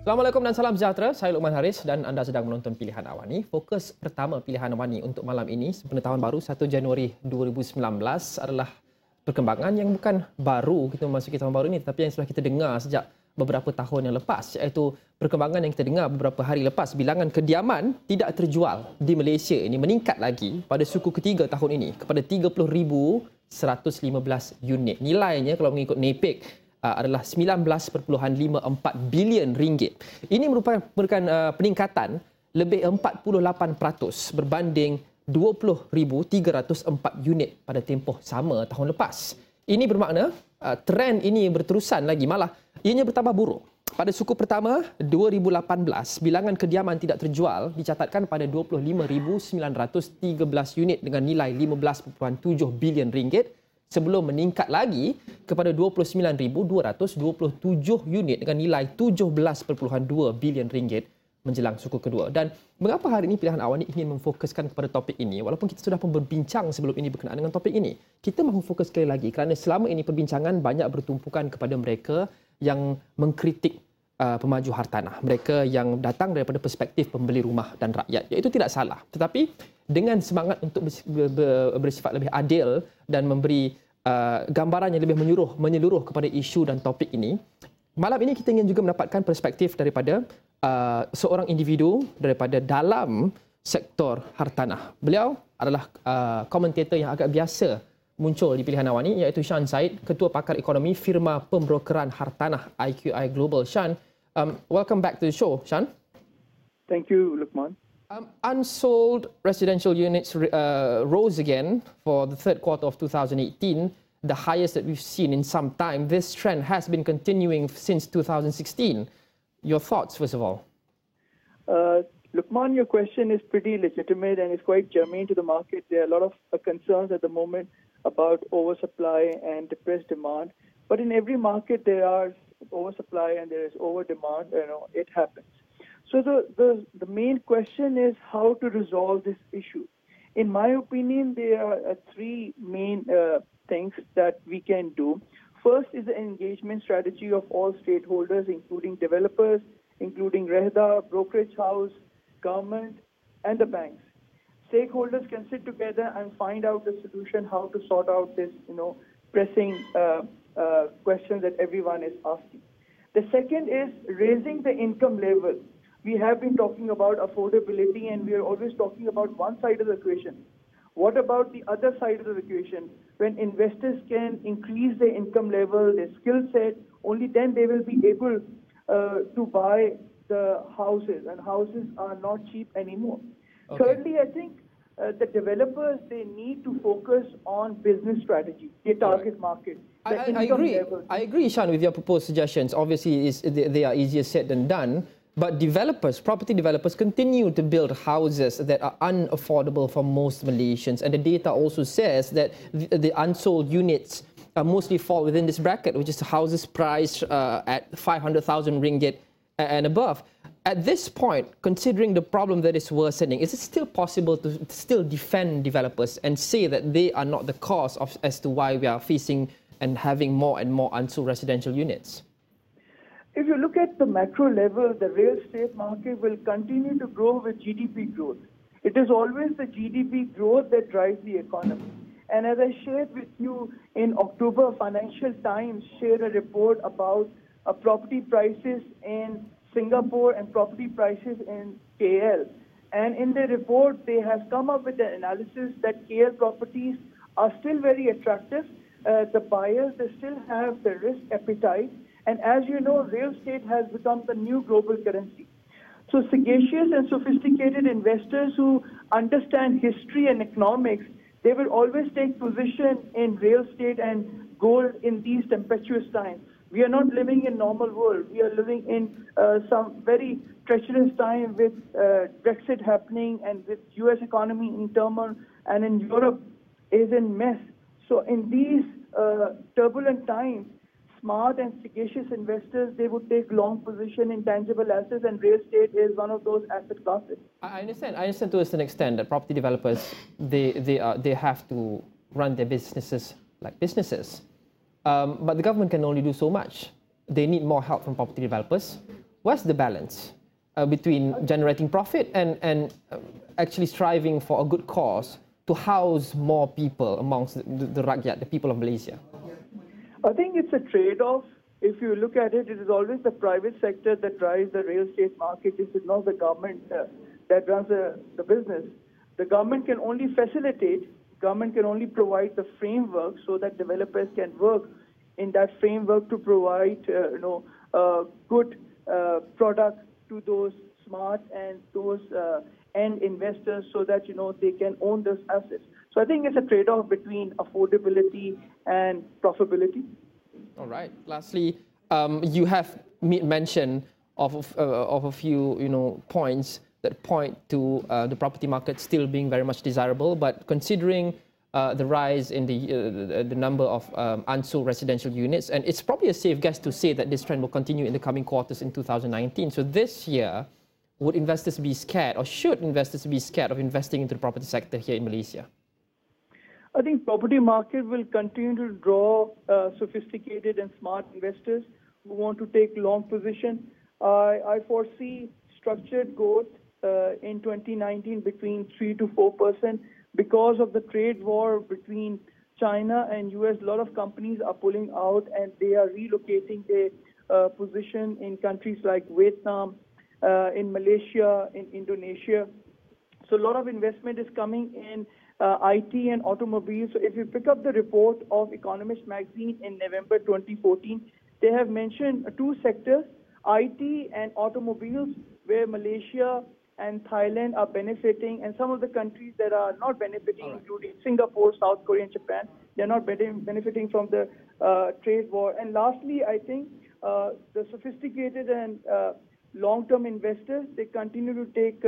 Assalamualaikum dan salam sejahtera. Saya Luqman Haris dan anda sedang menonton Pilihan AWANI. Fokus pertama Pilihan AWANI untuk malam ini sempena tahun baru 1 Januari 2019 adalah perkembangan yang bukan baru kita memasuki tahun baru ini, tetapi yang sudah kita dengar sejak beberapa tahun yang lepas, iaitu perkembangan yang kita dengar beberapa hari lepas. Bilangan kediaman tidak terjual di Malaysia ini meningkat lagi pada suku ketiga tahun ini kepada 30,115 unit. Nilainya kalau mengikut NAPIC adalah 19.54 bilion ringgit. Ini merupakan peningkatan lebih 48% berbanding 20,304 unit pada tempoh sama tahun lepas. Ini bermakna trend ini berterusan lagi, malah ianya bertambah buruk. Pada suku pertama 2018, bilangan kediaman tidak terjual dicatatkan pada 25,913 unit dengan nilai 15.7 bilion ringgit, sebelum meningkat lagi kepada 29,227 unit dengan nilai 17.2 bilion ringgit menjelang suku kedua. Dan mengapa hari ini Pilihan AWANI ingin memfokuskan kepada topik ini, walaupun kita sudah pun berbincang sebelum ini berkenaan dengan topik ini, kita mahu fokus sekali lagi kerana selama ini perbincangan banyak bertumpukan kepada mereka yang mengkritik pemaju hartanah, mereka yang datang daripada perspektif pembeli rumah dan rakyat. Iaitu tidak salah, tetapi dengan semangat untuk bersifat lebih adil dan memberi gambaran yang lebih menyeluruh kepada isu dan topik ini, malam ini kita ingin juga mendapatkan perspektif daripada seorang individu daripada dalam sektor hartanah. Beliau adalah komentator yang agak biasa muncul di Pilihan AWANI, iaitu Shan Said, Ketua Pakar Ekonomi firma pembrokeran hartanah IQI Global. Shan, welcome back to the show, Shan. Thank you, Luqman. Unsold residential units rose again for the third quarter of 2018, the highest that we've seen in some time. This trend has been continuing since 2016. Your thoughts, first of all? Luqman, your question is pretty legitimate and is quite germane to the market. There are a lot of concerns at the moment about oversupply and depressed demand. But in every market, there are oversupply and there is over demand. It happens. So the main question is how to resolve this issue. In my opinion, there are three main things that we can do. First is the engagement strategy of all stakeholders, including developers, including Rehda, brokerage house, government, and the banks. Stakeholders can sit together and find out the solution, how to sort out this, pressing questions that everyone is asking. The second is raising the income level. We have been talking about affordability and we are always talking about one side of the equation. What about the other side of the equation? When investors can increase their income level, their skill set, only then they will be able to buy the houses, and houses are not cheap anymore. Okay. Thirdly, I think the developers, they need to focus on business strategy, their target market. I agree. I agree, Shan, with your proposed suggestions. Obviously, they are easier said than done. But developers, property developers, continue to build houses that are unaffordable for most Malaysians. And the data also says that the unsold units mostly fall within this bracket, which is houses priced at 500,000 ringgit and above. At this point, considering the problem that is worsening, is it still possible to still defend developers and say that they are not the cause as to why we are facing and having more and more unsold residential units? If you look at the macro level, the real estate market will continue to grow with GDP growth. It is always the GDP growth that drives the economy. And as I shared with you in October, Financial Times shared a report about property prices in Singapore and property prices in KL. And in the report, they have come up with an analysis that KL properties are still very attractive. The buyers, they still have the risk appetite. And as you know, real estate has become the new global currency. So sagacious and sophisticated investors who understand history and economics, they will always take position in real estate and gold in these tempestuous times. We are not living in normal world. We are living in some very treacherous time with Brexit happening and with US economy in turmoil and in Europe is in mess. So in these turbulent times, smart and sagacious investors, they would take long position in tangible assets, and real estate is one of those asset classes. I understand to a certain extent that property developers, they have to run their businesses like businesses. But the government can only do so much. They need more help from property developers. what's the balance between generating profit and actually striving for a good cause to house more people amongst the rakyat, the people of Malaysia? I think it's a trade-off. If you look at it, it is always the private sector that drives the real estate market. It is not the government that runs the business. The government can only facilitate, government can only provide the framework so that developers can work in that framework to provide good product to those smart and those end investors so that they can own those assets. So I think it's a trade-off between affordability and profitability. All right. Lastly, you have made mention of a few points that point to the property market still being very much desirable, but considering the rise in the number of unsold residential units, and it's probably a safe guess to say that this trend will continue in the coming quarters in 2019. So this year, would investors be scared, or should investors be scared of investing into the property sector here in Malaysia? I think property market will continue to draw sophisticated and smart investors who want to take long position. I foresee structured growth in 2019 between 3 to 4% because of the trade war between China and US. A lot of companies are pulling out and they are relocating their position in countries like Vietnam, in Malaysia, in Indonesia. So a lot of investment is coming in IT and automobiles. So if you pick up the report of Economist magazine in November 2014, they have mentioned two sectors, IT and automobiles, where Malaysia and Thailand are benefiting, and some of the countries that are not benefiting, including Singapore, South Korea, and Japan, they're not benefiting from the trade war. And lastly, I think the sophisticated and long-term investors, they continue to take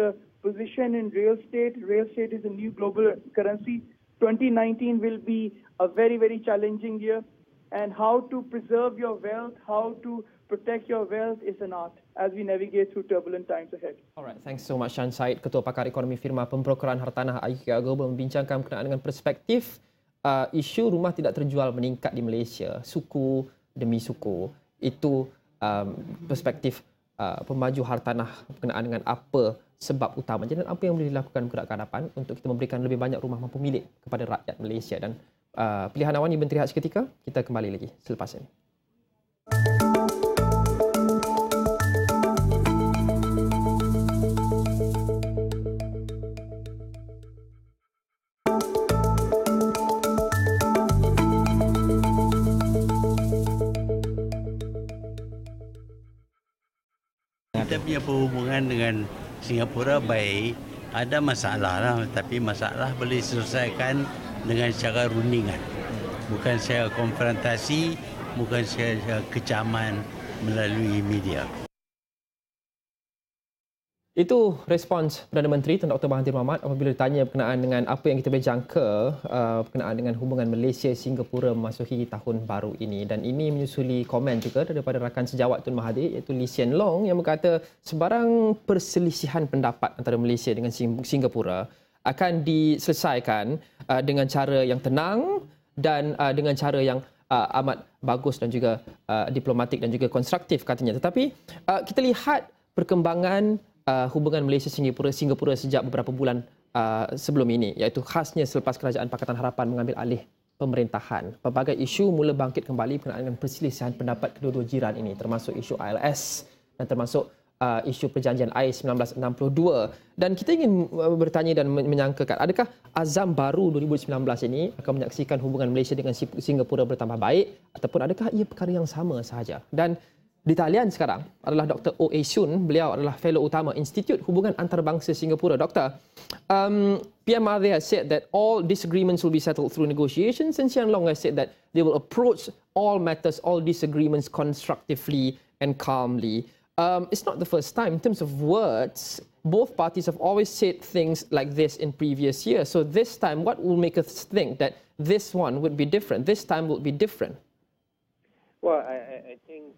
position in real estate. Real estate is a new global currency. 2019 will be a very, very challenging year. And how to preserve your wealth, how to protect your wealth is an art as we navigate through turbulent times ahead. Alright, thanks so much Shan Said, Ketua Pakar Ekonomi Firma Pembrokeran Hartanah IKEA Global, membincangkan berkenaan dengan perspektif isu rumah tidak terjual meningkat di Malaysia, suku demi suku. Itu perspektif pemaju hartanah berkenaan dengan apa sebab utamanya dan apa yang boleh dilakukan gerak ke hadapan untuk kita memberikan lebih banyak rumah mampu milik kepada rakyat Malaysia. Dan Pilihan Awani berhenti seketika, kita kembali lagi selepas ini. Kita punya perhubungan dengan Singapura baik, ada masalah lah, tapi masalah boleh diselesaikan dengan cara rundingan. Bukan secara konfrontasi, bukan secara kecaman melalui media. Itu respons Perdana Menteri Tun Dr. Mahathir Mohamad apabila ditanya berkenaan dengan apa yang kita boleh jangka berkenaan dengan hubungan Malaysia-Singapura memasuki tahun baru ini. Dan ini menyusuli komen juga daripada rakan sejawat Tun Mahathir iaitu Lee Hsien Loong yang berkata sebarang perselisihan pendapat antara Malaysia dengan Singapura akan diselesaikan dengan cara yang tenang dan dengan cara yang amat bagus dan juga diplomatik dan juga konstruktif katanya. Tetapi kita lihat perkembangan hubungan Malaysia-Singapura sejak beberapa bulan sebelum ini, iaitu khasnya selepas Kerajaan Pakatan Harapan mengambil alih pemerintahan. Pelbagai isu mula bangkit kembali berkenaan dengan perselisihan pendapat kedua-dua jiran ini, termasuk isu ILS dan termasuk isu perjanjian air 1962. Dan kita ingin bertanya dan menyangkakan, adakah azam baru 2019 ini akan menyaksikan hubungan Malaysia dengan Singapura bertambah baik, ataupun adakah ia perkara yang sama sahaja? Dan di talian sekarang adalah Dr. O. A. Sun. Beliau adalah fellow utama Institut Hubungan Antarabangsa Singapura. Doktor, PM Mahathir has said that all disagreements will be settled through negotiations, and Hsien Loong has said that they will approach all matters, all disagreements constructively and calmly. It's not the first time. In terms of words, both parties have always said things like this in previous years. So this time, what will make us think that this one would be different? This time will be different? Well, I think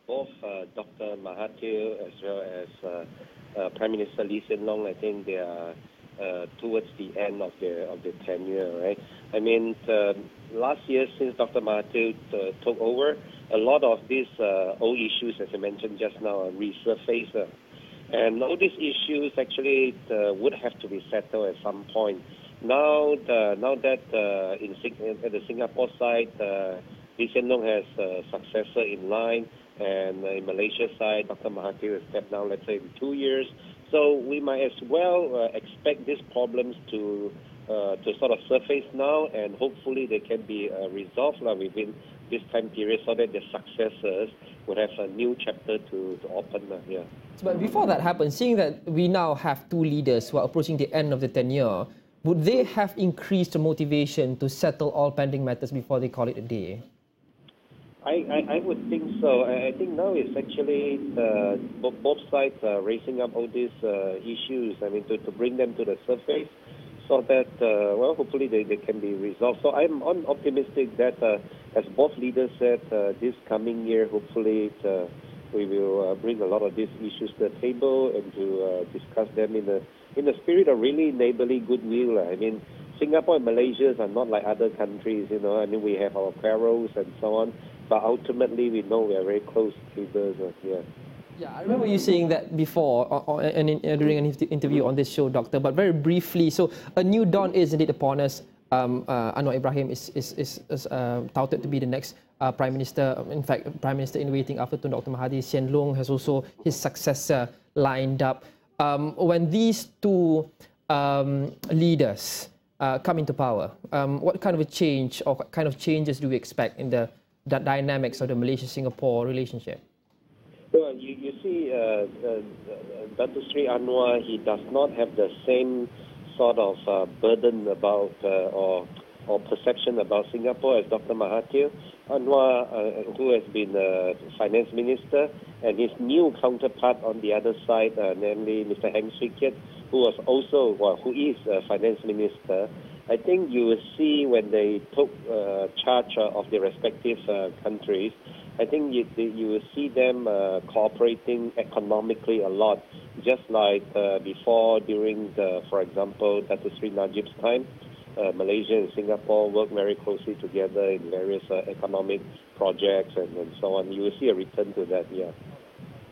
both Dr. Mahathir as well as Prime Minister Lee Hsien Loong, I think they are towards the end of the tenure, right? I mean, last year since Dr. Mahathir took over, a lot of these old issues, as I mentioned just now, resurfaced. And all these issues actually would have to be settled at some point. Now that at the Singapore side, Lee Hsien Loong has a successor in line, and in Malaysia side, Dr. Mahathir has stepped down, let's say, in 2 years. So we might as well expect these problems to sort of surface now, and hopefully they can be resolved within this time period, so that the successors would have a new chapter to open here. But before that happens, seeing that we now have two leaders who are approaching the end of the tenure, would they have increased the motivation to settle all pending matters before they call it a day? I would think so. I think now it's actually both sides raising up all these issues. I mean, to bring them to the surface, so that hopefully they can be resolved. So I'm optimistic that, as both leaders said, this coming year, hopefully we will bring a lot of these issues to the table and to discuss them in the spirit of really neighborly goodwill. I mean, Singapore and Malaysia are not like other countries, you know. I mean, we have our quarrels and so on, but ultimately we know we are very close neighbors here. Yeah, I remember you saying that before during an interview on this show, Doctor. But very briefly, so a new dawn is indeed upon us. Anwar Ibrahim is touted to be the next Prime Minister. In fact, Prime Minister in waiting after Dr. Mahathir. Hsien Loong has also his successor lined up. When these two leaders come into power, what kind of a change or what kind of changes do we expect in the dynamics of the Malaysia-Singapore relationship? Well, you see, Dr. Sri Anwar, he does not have the same sort of burden about or perception about Singapore as Dr. Mahathir. Anwar, who has been finance minister, and his new counterpart on the other side, namely Mr. Heng Swee Keat, who is finance minister. I think you will see when they took charge of their respective countries, I think you will see them cooperating economically a lot, just like before during for example, Dr. Sri Najib's time. Malaysia and Singapore work very closely together in various economic projects and so on. You will see a return to that, yeah.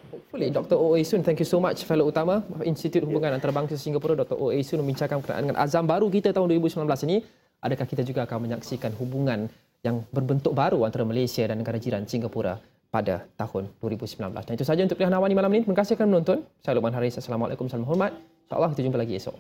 Hopefully, Dr. O. A. Soon, thank you so much, Fellow Utama Institut Hubungan Antarabangsa Singapura, Dr. O. A. Soon membincangkan berkenaan dengan azam baru kita tahun 2019 ini. Adakah kita juga akan menyaksikan hubungan yang berbentuk baru antara Malaysia dan negara jiran Singapura pada tahun 2019. Dan itu sahaja untuk Pilihan Awani malam ini. Terima kasih kerana menonton. Saya Luqman Haris. Assalamualaikum, salam hormat. InsyaAllah kita jumpa lagi esok.